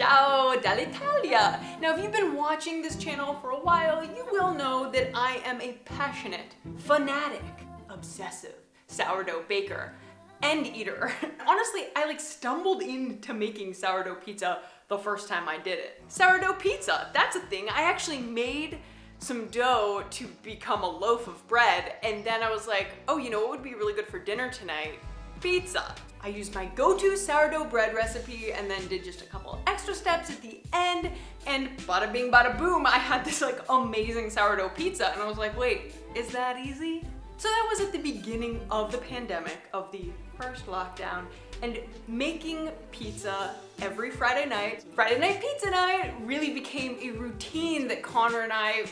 Ciao dall'Italia! Now, if you've been watching this channel for a while, you will know that I am a passionate, fanatic, obsessive sourdough baker and eater. Honestly, I stumbled into making sourdough pizza the first time I did it. Sourdough pizza, that's a thing. I actually made some dough to become a loaf of bread, and then I was like, oh, you know what would be really good for dinner tonight? Pizza. I used my go-to sourdough bread recipe and then did just a couple extra steps at the end, and bada bing bada boom, I had this amazing sourdough pizza, and I was like, wait, is that easy? So that was at the beginning of the pandemic, of the first lockdown, and making pizza every Friday night pizza night, really became a routine that Connor and I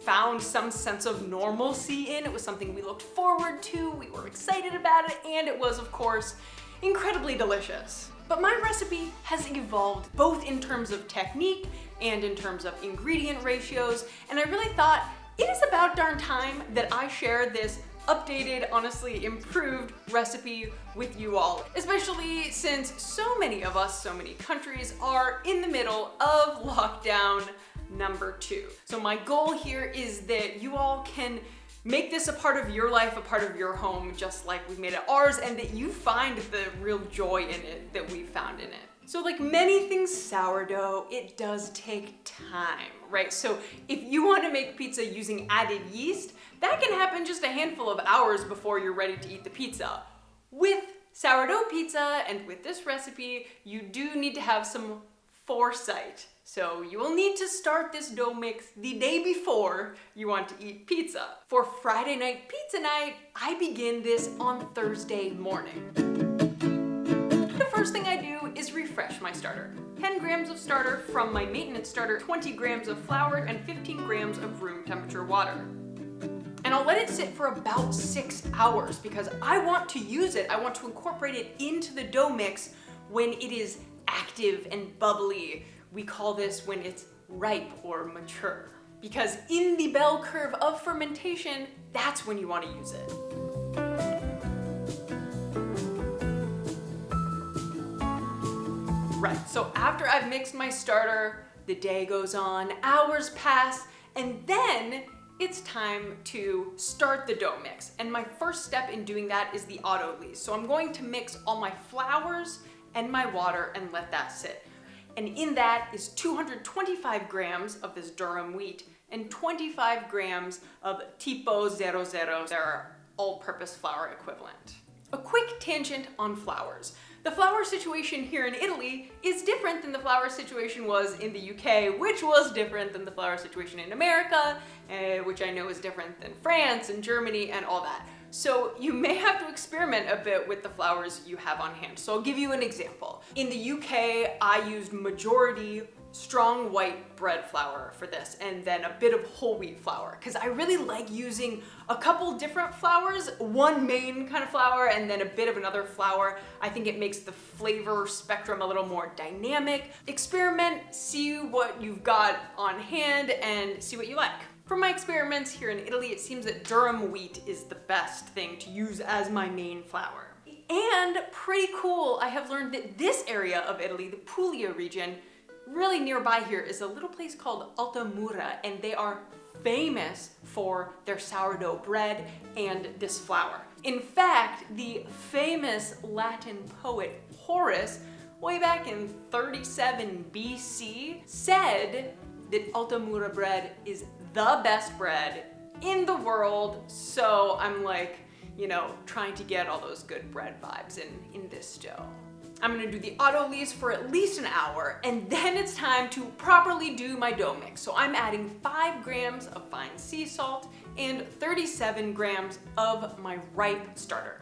found some sense of normalcy in. It was something we looked forward to, we were excited about it, and it was, of course, incredibly delicious. But my recipe has evolved both in terms of technique and in terms of ingredient ratios, and I really thought it is about darn time that I share this updated, honestly improved recipe with you all, especially since so many of us, so many countries are in the middle of lockdown number 2. So my goal here is that you all can make this a part of your life, a part of your home, just like we've made it ours, and that you find the real joy in it that we found in it. So like many things sourdough, it does take time, right? So if you want to make pizza using added yeast, that can happen just a handful of hours before you're ready to eat the pizza. With sourdough pizza and with this recipe, you do need to have some foresight. So you will need to start this dough mix the day before you want to eat pizza. For Friday night pizza night, I begin this on Thursday morning. The first thing I do is refresh my starter. 10 grams of starter from my maintenance starter, 20 grams of flour, and 15 grams of room temperature water. And I'll let it sit for about 6 hours because I want to use it, I want to incorporate it into the dough mix when it is active and bubbly. We call this when it's ripe or mature. Because in the bell curve of fermentation, that's when you want to use it. Right, so after I've mixed my starter, the day goes on, hours pass, and then it's time to start the dough mix. And my first step in doing that is the auto-lease. So I'm going to mix all my flours and my water and let that sit. And in that is 225 grams of this durum wheat and 25 grams of tipo 00, their all-purpose flour equivalent. A quick tangent on flours. The flour situation here in Italy is different than the flour situation was in the UK, which was different than the flour situation in America, which I know is different than France and Germany and all that. So you may have to experiment a bit with the flours you have on hand. So I'll give you an example. In the UK, I used majority strong white bread flour for this, and then a bit of whole wheat flour, because I really like using a couple different flours, one main kind of flour and then a bit of another flour. I think it makes the flavor spectrum a little more dynamic. Experiment, see what you've got on hand, and see what you like. From my experiments here in Italy, it seems that durum wheat is the best thing to use as my main flour. And pretty cool, I have learned that this area of Italy, the Puglia region, really nearby here is a little place called Altamura, and they are famous for their sourdough bread and this flour. In fact, the famous Latin poet Horace, way back in 37 BC, said that Altamura bread is the best bread in the world. So I'm trying to get all those good bread vibes in this dough. I'm gonna do the auto-lease for at least an hour, and then it's time to properly do my dough mix. So I'm adding 5 grams of fine sea salt and 37 grams of my ripe starter.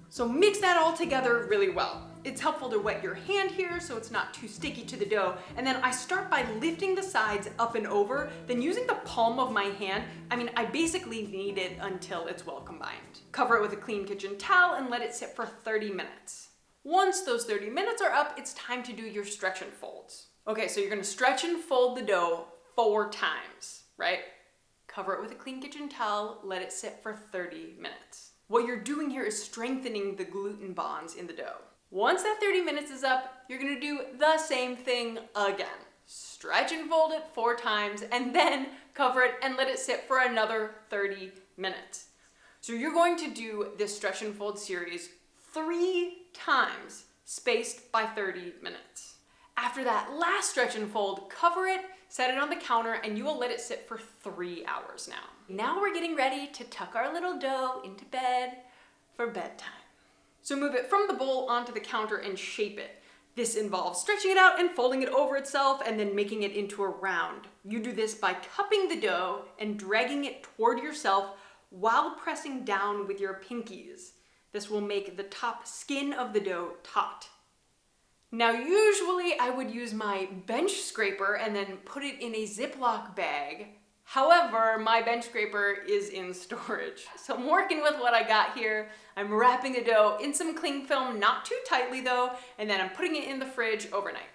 So mix that all together really well. It's helpful to wet your hand here so it's not too sticky to the dough. And then I start by lifting the sides up and over, then using the palm of my hand, I basically knead it until it's well combined. Cover it with a clean kitchen towel and let it sit for 30 minutes. Once those 30 minutes are up, it's time to do your stretch and folds. Okay, so you're gonna stretch and fold the dough 4 times, right? Cover it with a clean kitchen towel, let it sit for 30 minutes. What you're doing here is strengthening the gluten bonds in the dough. Once that 30 minutes is up, you're gonna do the same thing again. Stretch and fold it 4 times and then cover it and let it sit for another 30 minutes. So you're going to do this stretch and fold series 3 times spaced by 30 minutes. After that last stretch and fold, cover it, set it on the counter, and you will let it sit for 3 hours now. Now we're getting ready to tuck our little dough into bed for bedtime. So move it from the bowl onto the counter and shape it. This involves stretching it out and folding it over itself and then making it into a round. You do this by cupping the dough and dragging it toward yourself while pressing down with your pinkies. This will make the top skin of the dough taut. Now usually I would use my bench scraper and then put it in a Ziploc bag. However, my bench scraper is in storage. So I'm working with what I got here. I'm wrapping the dough in some cling film, not too tightly though, and then I'm putting it in the fridge overnight.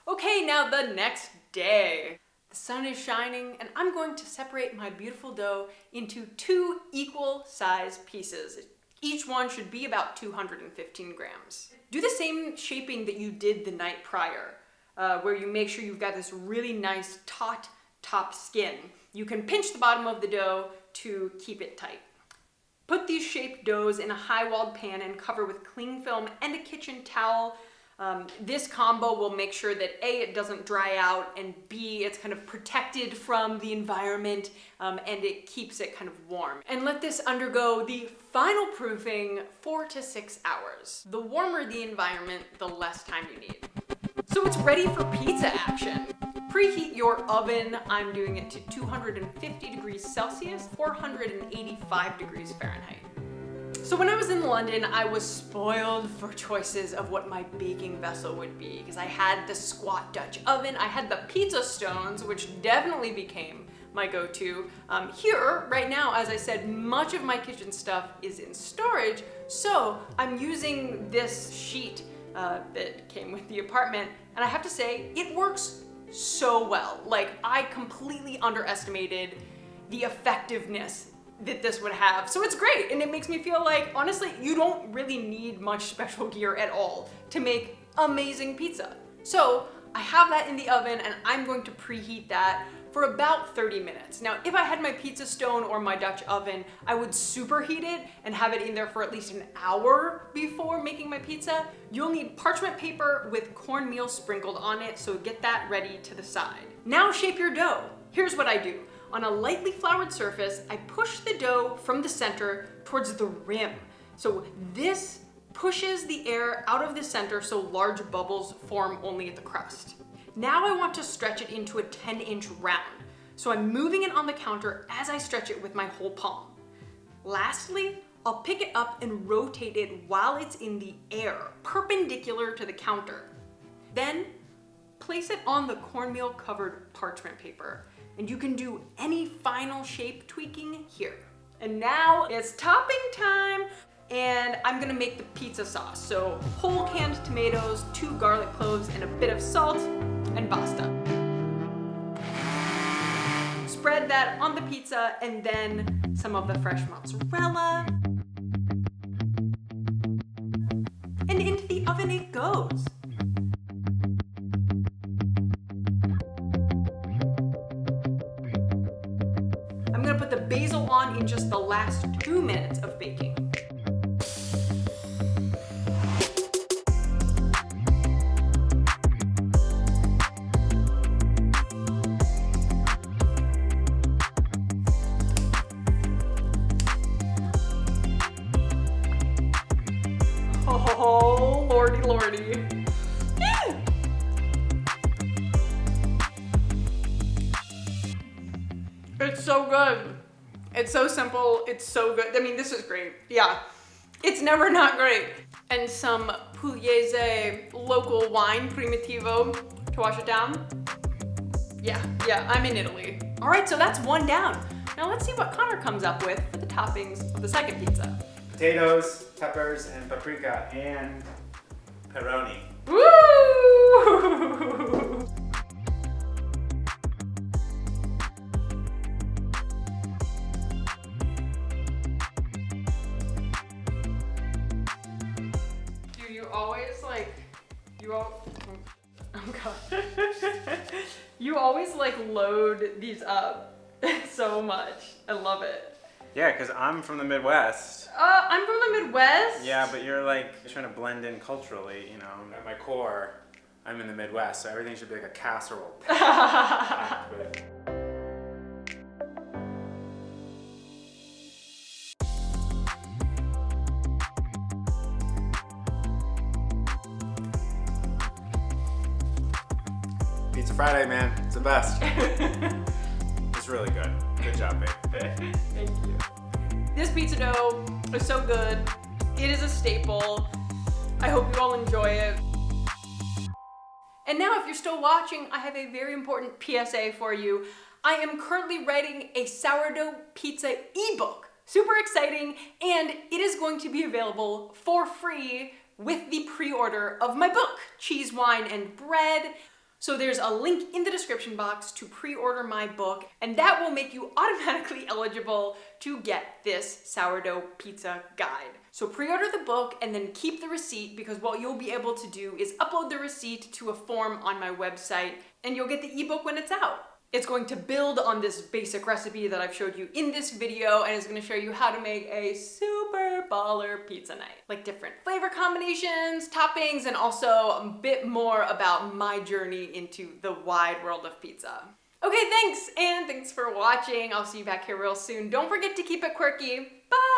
Okay, now the next day. The sun is shining and I'm going to separate my beautiful dough into 2 equal size pieces. Each one should be about 215 grams. Do the same shaping that you did the night prior, where you make sure you've got this really nice taut top skin. You can pinch the bottom of the dough to keep it tight. Put these shaped doughs in a high-walled pan and cover with cling film and a kitchen towel. This combo will make sure that A, it doesn't dry out, and B, it's kind of protected from the environment, and it keeps it kind of warm. And let this undergo the final proofing 4 to 6 hours. The warmer the environment, the less time you need. So it's ready for pizza action. Preheat your oven. I'm doing it to 250 degrees Celsius, 485 degrees Fahrenheit. So when I was in London, I was spoiled for choices of what my baking vessel would be, because I had the squat Dutch oven, I had the pizza stones, which definitely became my go-to. Here, right now, as I said, much of my kitchen stuff is in storage, so I'm using this sheet that came with the apartment, and I have to say, it works so well. Like, I completely underestimated the effectiveness that this would have. So it's great, and it makes me feel like, honestly, you don't really need much special gear at all to make amazing pizza. So I have that in the oven, and I'm going to preheat that for about 30 minutes. Now, if I had my pizza stone or my Dutch oven, I would superheat it and have it in there for at least an hour before making my pizza. You'll need parchment paper with cornmeal sprinkled on it, so get that ready to the side. Now shape your dough. Here's what I do. On a lightly floured surface, I push the dough from the center towards the rim. So this pushes the air out of the center so large bubbles form only at the crust. Now I want to stretch it into a 10-inch round. So I'm moving it on the counter as I stretch it with my whole palm. Lastly, I'll pick it up and rotate it while it's in the air, perpendicular to the counter. Then place it on the cornmeal covered parchment paper, and you can do any final shape tweaking here. And now it's topping time, and I'm gonna make the pizza sauce. So whole canned tomatoes, 2 garlic cloves, and a bit of salt and basta. Spread that on the pizza, and then some of the fresh mozzarella. And into the oven it goes. I'm gonna put the basil on in just the last 2 minutes of baking. Oh, lordy, lordy. It's so good. It's so simple. It's so good. I mean, this is great. Yeah, it's never not great. And some Pugliese local wine, Primitivo, to wash it down. Yeah, I'm in Italy. All right, so that's 1 down. Now let's see what Connor comes up with for the toppings of the second pizza. Potatoes, peppers, and paprika, and pepperoni. Woo! Do you all You always like load these up so much. I love it. Yeah, because I'm from the Midwest. I'm from the Midwest. Yeah, but you're like trying to blend in culturally, you know. At my core, I'm in the Midwest, so everything should be like a casserole. Pizza Friday, man. It's the best. It's really good. Good job, babe. Thank you. This pizza dough is so good. It is a staple. I hope you all enjoy it. And now if you're still watching, I have a very important PSA for you. I am currently writing a sourdough pizza ebook. Super exciting, and it is going to be available for free with the pre-order of my book, Cheese, Wine, and Bread. So there's a link in the description box to pre-order my book, and that will make you automatically eligible to get this sourdough pizza guide. So pre-order the book and then keep the receipt, because what you'll be able to do is upload the receipt to a form on my website, and you'll get the ebook when it's out. It's going to build on this basic recipe that I've showed you in this video, and it's going to show you how to make a super baller pizza night. Like different flavor combinations, toppings, and also a bit more about my journey into the wide world of pizza. Okay, thanks, and thanks for watching. I'll see you back here real soon. Don't forget to keep it quirky. Bye!